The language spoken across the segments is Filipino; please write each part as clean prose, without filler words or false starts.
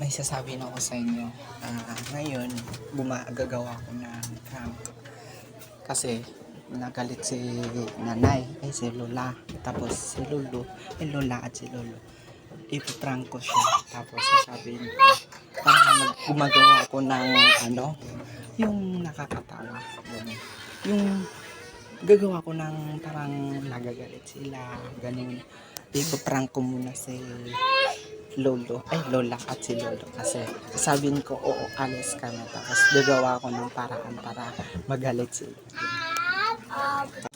may sasabihin ako sa inyo. Ngayon, gagawa ko ng prank. Kasi, nagalit si nanay, si lola. Tapos si lolo, lola at si lolo. Ipiprank ko siya. Tapos sasabihin ko, gumagawa ako ng yung nakakatawa. Ganun. Yung gagawa ko ng parang nagagalit sila. Ganun. Ipiprank ko muna si lola at si lolo. Kasi sabihin ko, oo, alis ka na. Tapos gagawa ko ng paraan para magalit sila.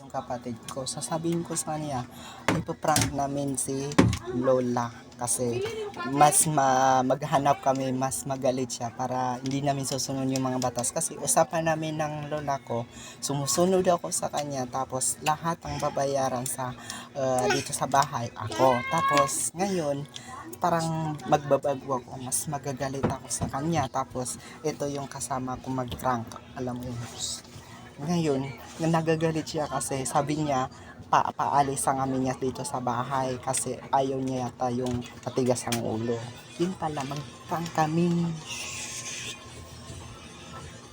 Yung kapatid ko, sasabihin ko sa kanya, ipiprank namin si lola. Kasi mas maghanap kami, mas magalit siya para hindi namin susunod yung mga batas. Kasi usapan namin ng lola ko, sumusunod ako sa kanya. Tapos lahat ang babayaran sa dito sa bahay, ako. Tapos ngayon, parang magbabago ako, mas magagalit ako sa kanya. Tapos ito yung kasama ko mag-prank, alam mo yun. Ngayon, nagagalit siya kasi sabi niya, paalis ang amin niya dito sa bahay kasi ayaw niya yata yung patigas ang ulo. Yun pala, mag-prank kami.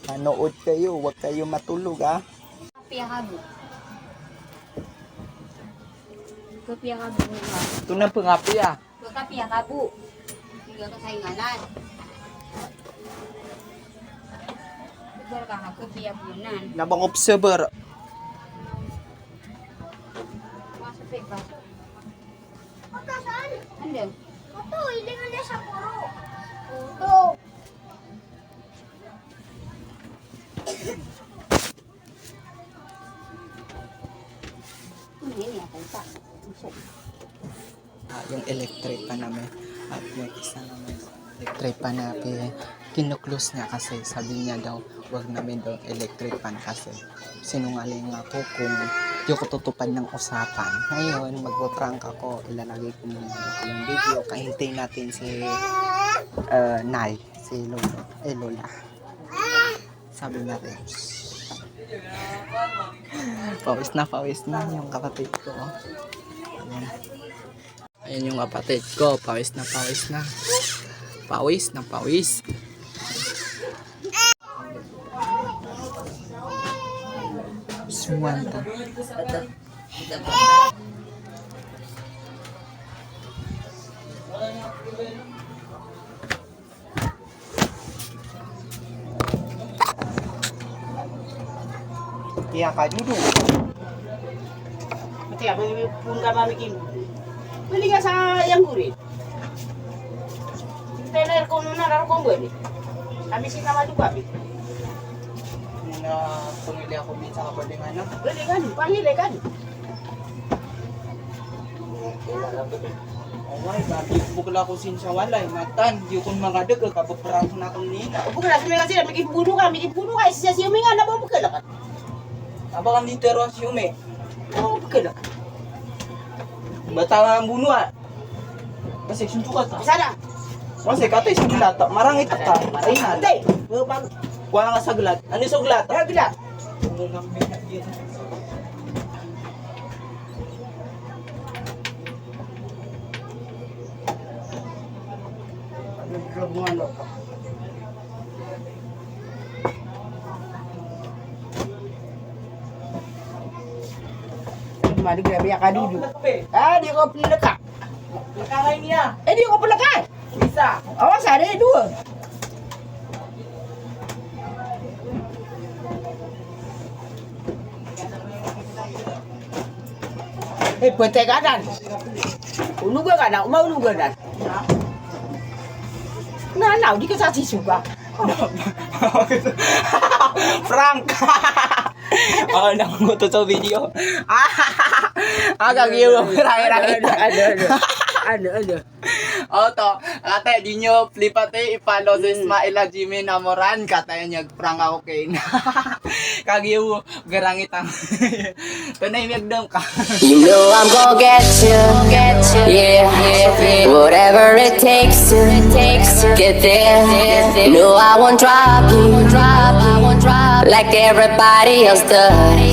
Manood kayo, huwag kayo matulog Kapia kabu. Kapia kabu nga. Ito na pangapi Kapia kabu. Hindi ka sainganan. Siguro ka kapia bunan. Nabang observer. Masapit ba? Pagkasan? Ano? Ito, hindi nga niya sa puro. Ito. Ini apa itu? Yung electric pa namin at yung isa naman electric pa namin kinuklose niya kasi sabi niya daw wag namin daw electric pan kasi sinungaling ako kung di ko tutupad ng usapan. Ngayon magpo-prank ako, ilalagay ko muna yung video, kahintayin natin si Nay, si Lola. Sabi natin pawis na yung kapatid ko. Ayan yung kapatid ko, pawis na. Pawis. Suwanta. Kaya ka dulu. Mati apa pun kami bikin. Beli ka sa yang guri. Tener ko na laro ko beli. Kami sinama juga bi. Muna pumili ako dito sa kabalingan. Beli kan, panggil kan. Away, babi bukla ko sin sa walay. Matan, di ko magadag, kapaprang na akong nina. Bukan lah semua sila bikin bunuh ka isa siya minga na mo bukala kan. Aba kan dito ro si Ume. Oh bukala. Bata ang buno Kasi suntukat Sana. Kasi katay sa glat, marangit ka. Ay na. Tay, bang Kuha nga sa glat. Ano sa glat? gila. Ano ka? Mari grabe ya dulu. Di ko pelaka. Nakakay niya. Di ko pelaka. Isa. Awas ada dua. Penting kanan. Ulu gua kanan, mau ulu gua kanan. Nah, di kasih suka. Frank. Nakunguto sa video. Kagiyo. Ada. To, ate, di nyo flipate, ipalo sa Ismaila Jimmy Namoran, kataya niya, prank ako kay na. Kagiyo, garangit ang. Tunay miyagdam ka. You know I'm gonna get you, yeah, whatever it takes to get there. No, I won't drop you, like everybody else does.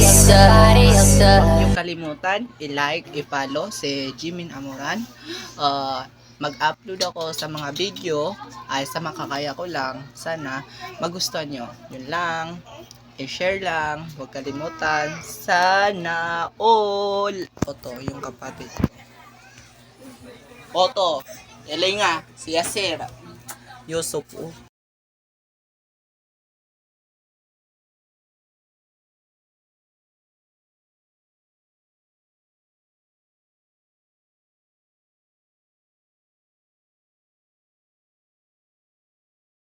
Yung kalimutan, i-like, i-follow si Jimin Amoran. mag-upload ako sa mga video ay sa makakaya ko lang. Sana magustuhan nyo. Yun lang. I-share lang. Huwag kalimutan. Sana all. Oto, yung kapatid ko. Oto. Yalay nga. Si Yasir. Yusuf.